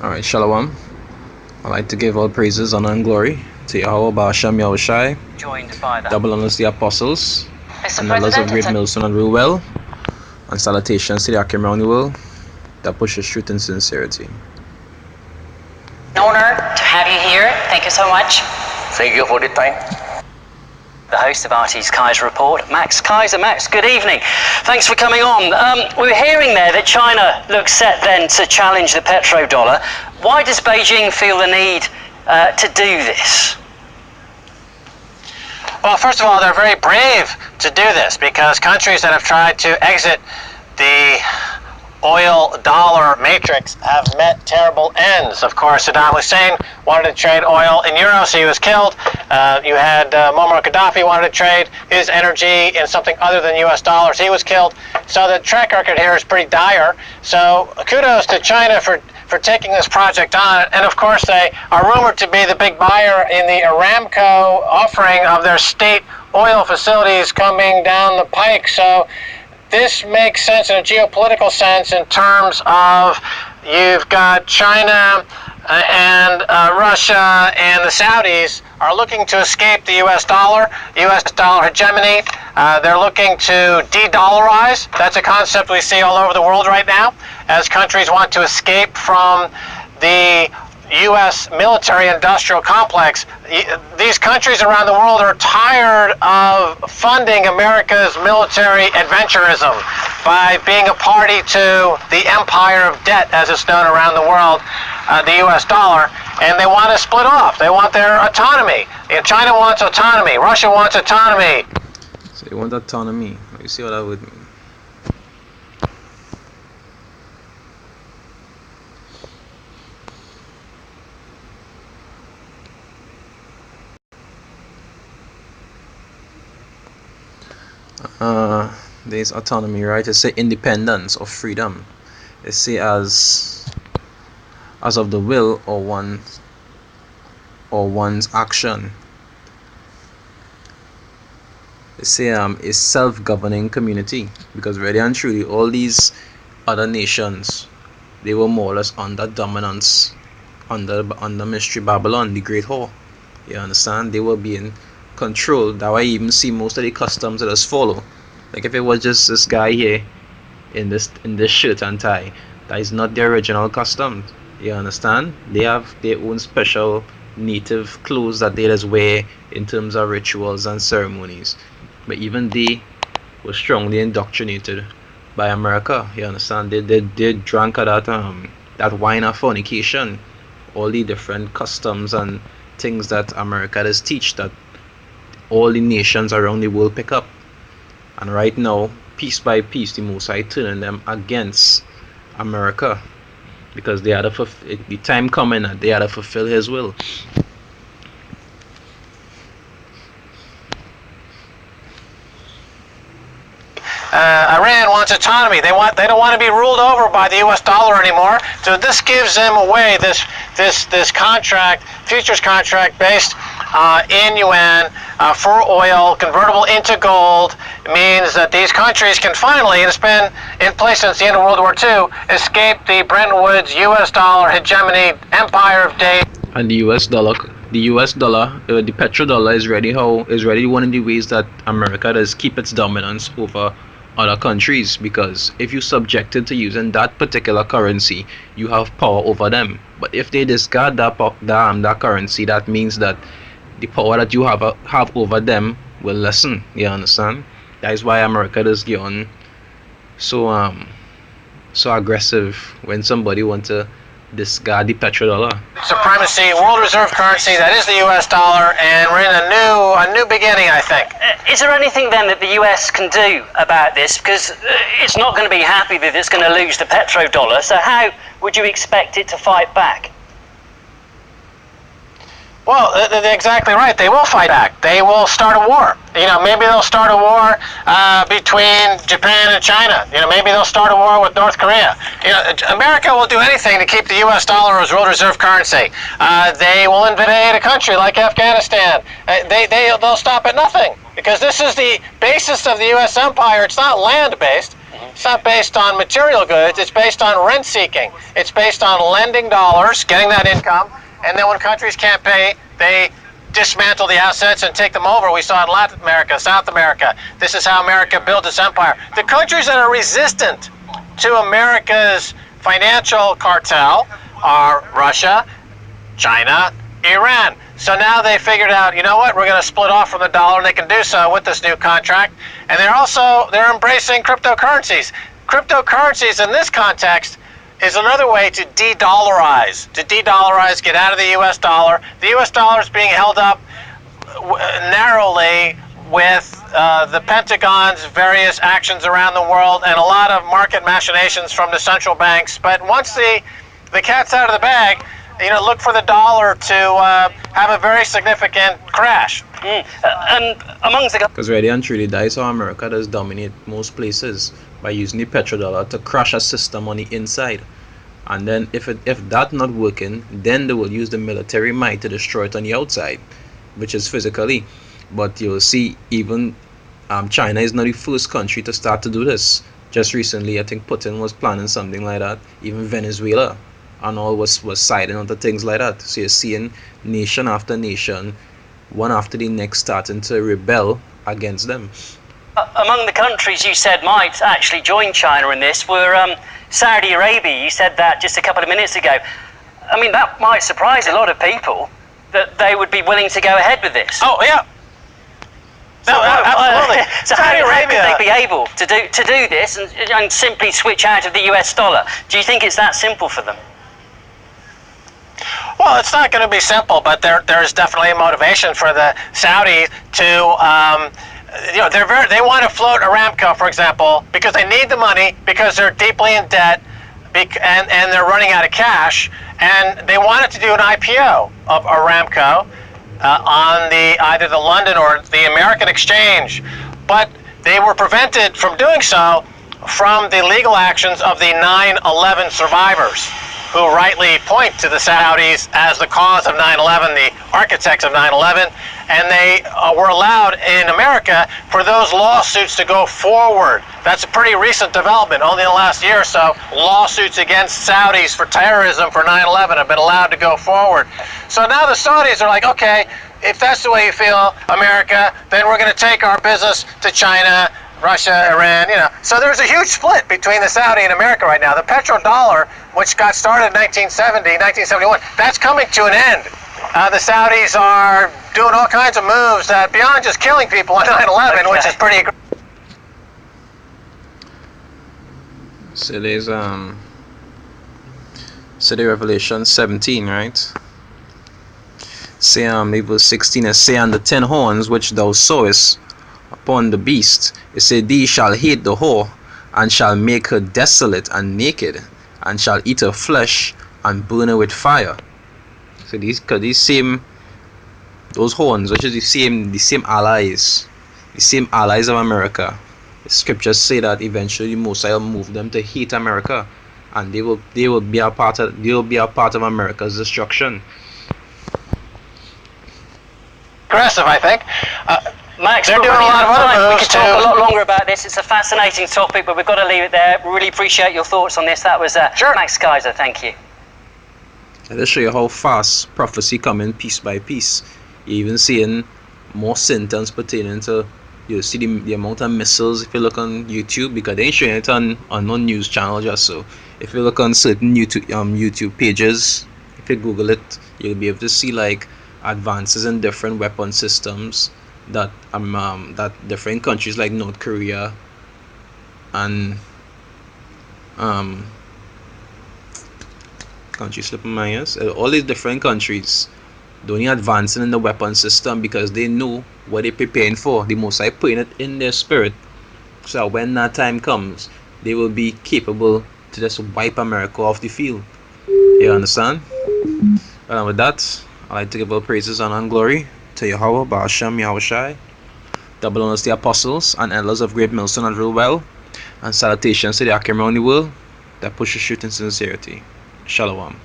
Alright, Shalom. I'd like to give all praises, honor, and glory to Yahweh Ba'Shem Yahushai, Joined by the double honors to the apostles, Mr. and the elders of President, Great Millstone and Rule Well, and salutations to the Akim around the world that pushes truth and sincerity. an honor to have you here. Thank you so much. Thank you for the time. The host of RT's Kaiser Report, Max Kaiser. Max, good evening. Thanks for coming on. We were hearing there that China looks set then to challenge the petrodollar. Why does Beijing feel the need to do this? Well, first of all, they're very brave to do this because countries that have tried to exit the oil-dollar matrix have met terrible ends. Of course, Saddam Hussein wanted to trade oil in euros, so he was killed. You had Muammar Gaddafi wanted to trade his energy in something other than US dollars. He was killed. So the track record here is pretty dire. So kudos to China for taking this project on. And of course, they are rumored to be the big buyer in the Aramco offering of their state oil facilities coming down the pike. So this makes sense in a geopolitical sense in terms of you've got China and Russia and the Saudis are looking to escape the US dollar hegemony. They're looking to de-dollarize. That's a concept we see all over the world right now as countries want to escape from the U.S. military-industrial complex. These countries around the world are tired of funding America's military adventurism by being a party to the empire of debt, as it's known around the world, the U.S. dollar, and they want to split off. They want their autonomy. China wants autonomy. Russia wants autonomy. So you want autonomy. You see what that would mean? There's autonomy, right? It's say independence or freedom. It's say as of the will or one's action. It's say a self-governing community, because really and truly all these other nations, they were more or less under dominance under Mystery Babylon, the Great Whore. You understand? They were being controlled. That why you even see most of the customs that us follow. Like if it was just this guy here in this shirt and tie, that is not the original custom. You understand? They have their own special native clothes that they just wear in terms of rituals and ceremonies. But even they were strongly indoctrinated by America. You understand? They drank that wine of fornication, all the different customs and things that America does teach that all the nations around the world pick up. And right now, piece by piece, the Most High turning them against America, because they had the time coming that they had to fulfill His will. Iran wants autonomy. They don't want to be ruled over by the U.S. dollar anymore. So this gives them away this contract, futures contract based in yuan for oil, convertible into gold. It means that these countries can finally, and it's been in place since the end of World War II, escape the Bretton Woods U.S. dollar hegemony, empire of debt. And the petrodollar is ready one of the ways that America does keep its dominance over other countries, because if you subjected to using that particular currency, you have power over them. But if they discard that currency, that means that the power that you have over them will lessen. You understand? That is why America does get on so aggressive when somebody wants to discard the petrodollar. Supremacy, world reserve currency, that is the US dollar, and we're in a new beginning, I think. Is there anything then that the US can do about this? Because it's not going to be happy that it's going to lose the petrodollar, so how would you expect it to fight back? Well, they're exactly right. They will fight back. They will start a war. Maybe they'll start a war between Japan and China. Maybe they'll start a war with North Korea. America will do anything to keep the U.S. dollar as world reserve currency. They will invade a country like Afghanistan. They'll stop at nothing, because this is the basis of the U.S. empire. It's not land-based. It's not based on material goods. It's based on rent seeking. It's based on lending dollars, getting that income, and then when countries can't pay, they dismantle the assets and take them over. We saw it in Latin America, South America. This is how America built its empire. The countries that are resistant to America's financial cartel are Russia, China, Iran. So now they figured out, you know what, we're going to split off from the dollar, and they can do so with this new contract. And they're embracing cryptocurrencies. Cryptocurrencies in this context is another way to de-dollarize. To de-dollarize, get out of the U.S. dollar. The U.S. dollar is being held up narrowly with the Pentagon's various actions around the world and a lot of market machinations from the central banks. But once the cat's out of the bag, look for the dollar to have a very significant crash. And amongst the... Because really and truly, that is how America does dominate most places, by using the petrodollar to crash a system on the inside. And then if that's not working, then they will use the military might to destroy it on the outside, which is physically. But you'll see even China is not the first country to start to do this. Just recently, I think Putin was planning something like that. Even Venezuela and all was siding onto things like that. So you're seeing nation after nation, one after the next, starting to rebel against them. Among the countries you said might actually join China in this were Saudi Arabia. You said that just a couple of minutes ago. I mean, that might surprise a lot of people that they would be willing to go ahead with this. Oh, yeah. No, absolutely. So how could they be able to do this and simply switch out of the US dollar? Do you think it's that simple for them? Well, it's not going to be simple, but there is definitely a motivation for the Saudis to... they want to float Aramco, for example, because they need the money, because they're deeply in debt, and they're running out of cash, and they wanted to do an IPO of Aramco on either the London or the American exchange, but they were prevented from doing so from the legal actions of the 9/11 survivors, who rightly point to the Saudis as the cause of 9/11, the architects of 9/11, and they were allowed in America for those lawsuits to go forward. That's a pretty recent development. Only in the last year or so, lawsuits against Saudis for terrorism for 9/11 have been allowed to go forward. So now the Saudis are like, okay, if that's the way you feel, America, then we're going to take our business to China, Russia, Iran, So there's a huge split between the Saudi and America right now. The petrodollar, which got started in 1970, 1971, that's coming to an end. The Saudis are doing all kinds of moves that beyond just killing people on 9/11, which is pretty aggressive. So there's the Revelation 17, right? Say verse 16, and say, and the 10 horns which thou sawest upon the beast, it said, thee shall hate the whore, and shall make her desolate and naked, and shall eat her flesh and burn her with fire. So those horns, which is the same allies of America. The scriptures say that eventually the Most High will move them to hate America, and they will be a part of America's destruction. Aggressive, I think. Max, they're doing a lot of other moves. We could talk a lot longer about this. It's a fascinating topic, but we've got to leave it there. We really appreciate your thoughts on this. That was sure. Max Kaiser. Thank you. And to show you how fast prophecy coming piece by piece. You're even seeing more symptoms pertaining to, you see the amount of missiles if you look on YouTube, because they ain't showing it on no news channel just so. If you look on certain YouTube pages, if you Google it, you'll be able to see like advances in different weapon systems that different countries like North Korea and country slipping my ears, all these different countries only advancing in the weapon system because they know what they're preparing for. The Most High putting it in their spirit, so when that time comes, they will be capable to just wipe America off the field. You understand? Well, and with that, I'd like to give all praises and glory to Yahweh, Ba'ashem, Yahushai, double honors to the apostles and elders of Great Millstone and Real Well, and salutations to the Akim around the world that pushes truth in sincerity. Shalom.